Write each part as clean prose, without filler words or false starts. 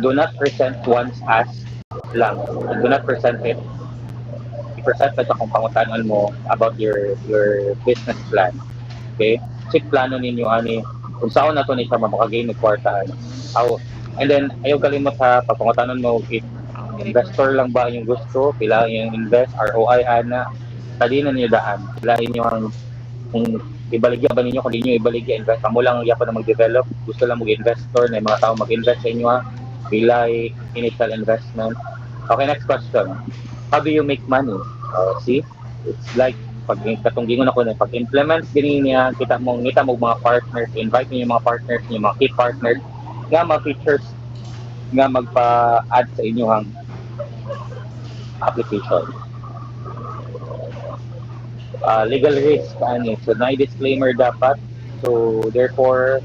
Do not present once as lang. Do not present it. I-present pa sa kung pangutanon mo about your business plan. Okay? Check plano ninyo ani kung saan na to ni siya makagain ng kwartaan. Aw, and then ayaw kalimot ha pagpangutanon mo if investor lang ba yung gusto, pila yung invest, ROI ana, tadi na niyo daan. Pila inyo ang kung ibaligya ba ninyo, kung di nyo ibaligya, invest, kamo lang yapo na mag-develop, gusto lang mag-investor, na yung mga tao mag-invest sa inyo ha, pilay, initial investment. Okay, next question. How do you make money? See, it's like, pag katunggingon ako na, pag-implement din niya, kita mo mga partners, invite niyo yung mga partners, yung mga key partners, nga mga features nga magpa-add sa inyong application. Legal risk, ano, so na disclaimer dapat. So, therefore,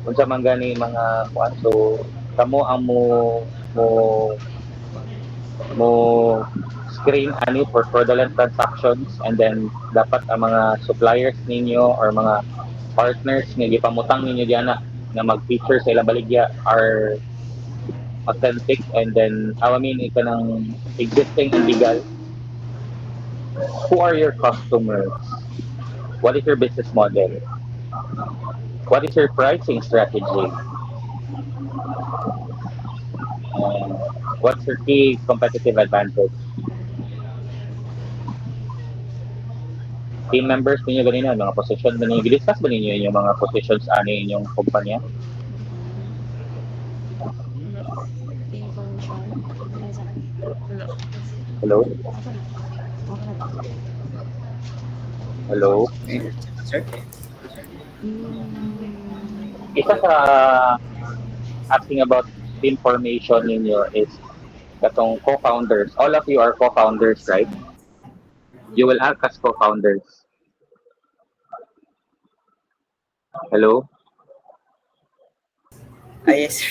unsa man gani mga kuan so kamo ang mo mo screen ani for fraudulent transactions, and then dapat ang mga suppliers ninyo or mga partners nga gipamutang ninyo diana na mag-feature sa ilang baligya are authentic, and then I mean ika ng existing and legal. Who are your customers? What is your business model? What is your pricing strategy? And what's your key competitive advantage? Team members ninyo ganina, mga position ba ninyo, discuss ba ninyo yung mga positions ani inyong kumpanya? Information. Hello? Hello? Okay, sir. Isa sa asking about team formation ninyo is katong co-founders. All of you are co-founders, right? You will act as co-founders. Hello? Yes, sir.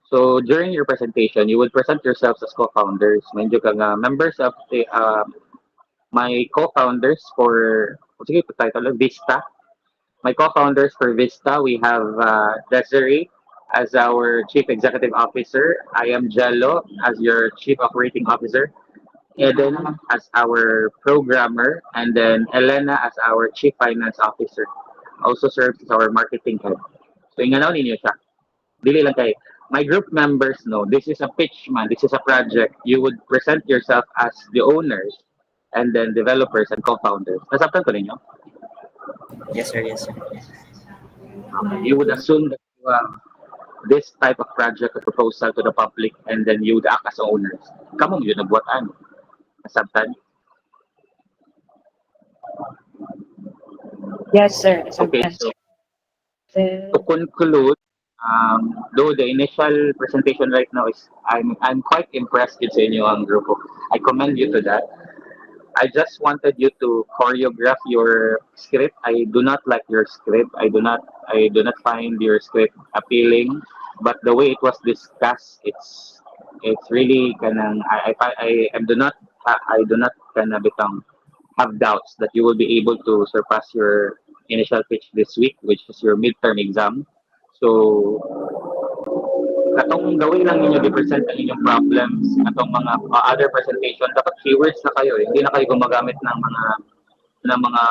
So during your presentation, you will present yourselves as co-founders. Medyo ka nga members of the my co-founders for sige title Vista. My co-founders for Vista, we have Desiree as our Chief Executive Officer. I am Jello as your Chief Operating Officer. Eden as our programmer, and then Elena as our Chief Finance Officer. Also serves as our marketing head. So inganaw ninyo siya. Dili lang kay my group members know this is a pitch man, this is a project. You would present yourself as the owners and then developers and co-founders. Nasabtan ko ninyo? Yes, sir. Yes, sir. You would assume that you have this type of project or proposal to the public, and then you would act as owners. Kamu yun nagbuat ano? Nasabtan? Yes, sir. Okay, Sometimes. so to conclude, though the initial presentation right now is, I'm quite impressed with sa inyo ang grupo. I commend you to that. I just wanted you to choreograph your script. I do not like your script. I do not find your script appealing. But the way it was discussed, it's really kanang I do not kana bitang have doubts that you will be able to surpass your initial pitch this week, which is your midterm exam. So katong gawin lang ninyo i-present ang inyong problems, atong mga other presentation, dapat keywords na kayo, hindi na kayo gumagamit ng mga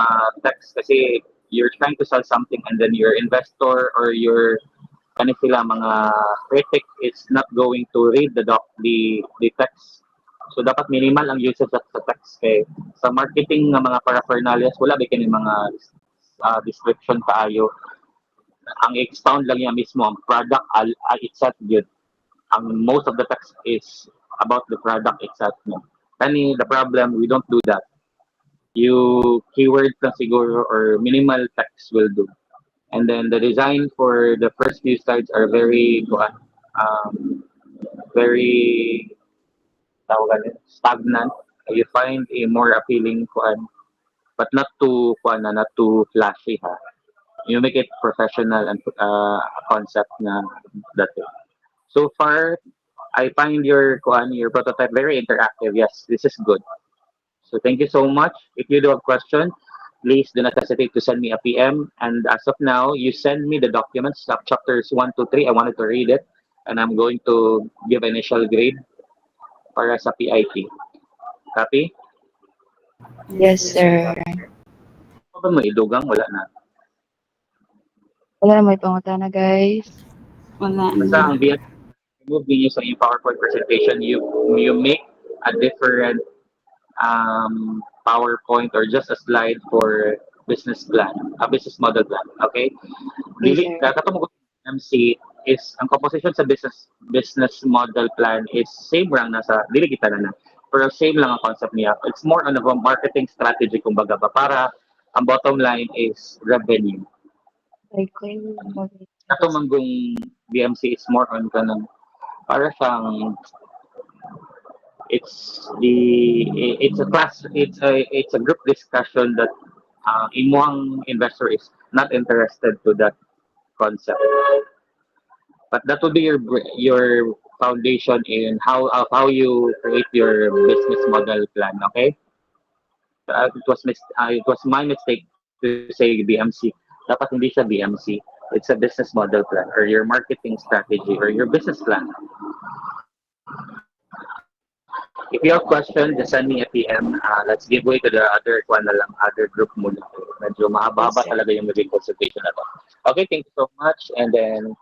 text kasi you're trying to sell something, and then your investor or your sila mga critic is not going to read the text. So dapat minimal ang usage sa text kay sa marketing ng mga paraphernalias wala ba kini mga description kaayo, ang expound lang niya mismo ang product itself yun. Ang most of the text is about the product itself mo. Kani the problem, we don't do that. You keywords lang siguro or minimal text will do. And then the design for the first few slides are very very stagnant. You find a more appealing kuan, but not too kuan na, not too flashy ha. You make it professional and concept na that way. So far, I find your prototype very interactive. Yes, this is good. So thank you so much. If you do have questions, please do not hesitate to send me a PM. And as of now, you send me the documents of chapters 1 to 3. I wanted to read it, and I'm going to give initial grade para sa PIT. Copy? Yes, sir. Ano ba may idugang? Wala na. Wala, may pangutana, guys. Wala Basta na. ang BS, remove ninyo sa inyong PowerPoint presentation, you make a different PowerPoint or just a slide for business plan, a business model plan. Okay? Yes, Dili, sir. katong MC is ang composition sa business model plan is same lang nasa dili kita na pero same lang ang concept niya. It's more on a marketing strategy kumbaga ba para ang bottom line is revenue. Okay. Ato manggong BMC is more on kanang para siyang it's a class it's a group discussion that imuang investor is not interested to that concept, but that will be your foundation in how you create your business model plan. Okay, it was my mistake to say BMC. Dapat hindi siya BMC. It's a business model plan or your marketing strategy or your business plan. If you have questions, just send me a PM. Let's give way to the other other group muna. Medyo mahaba-haba talaga yung naging consultation na to. Okay, thank you so much. And then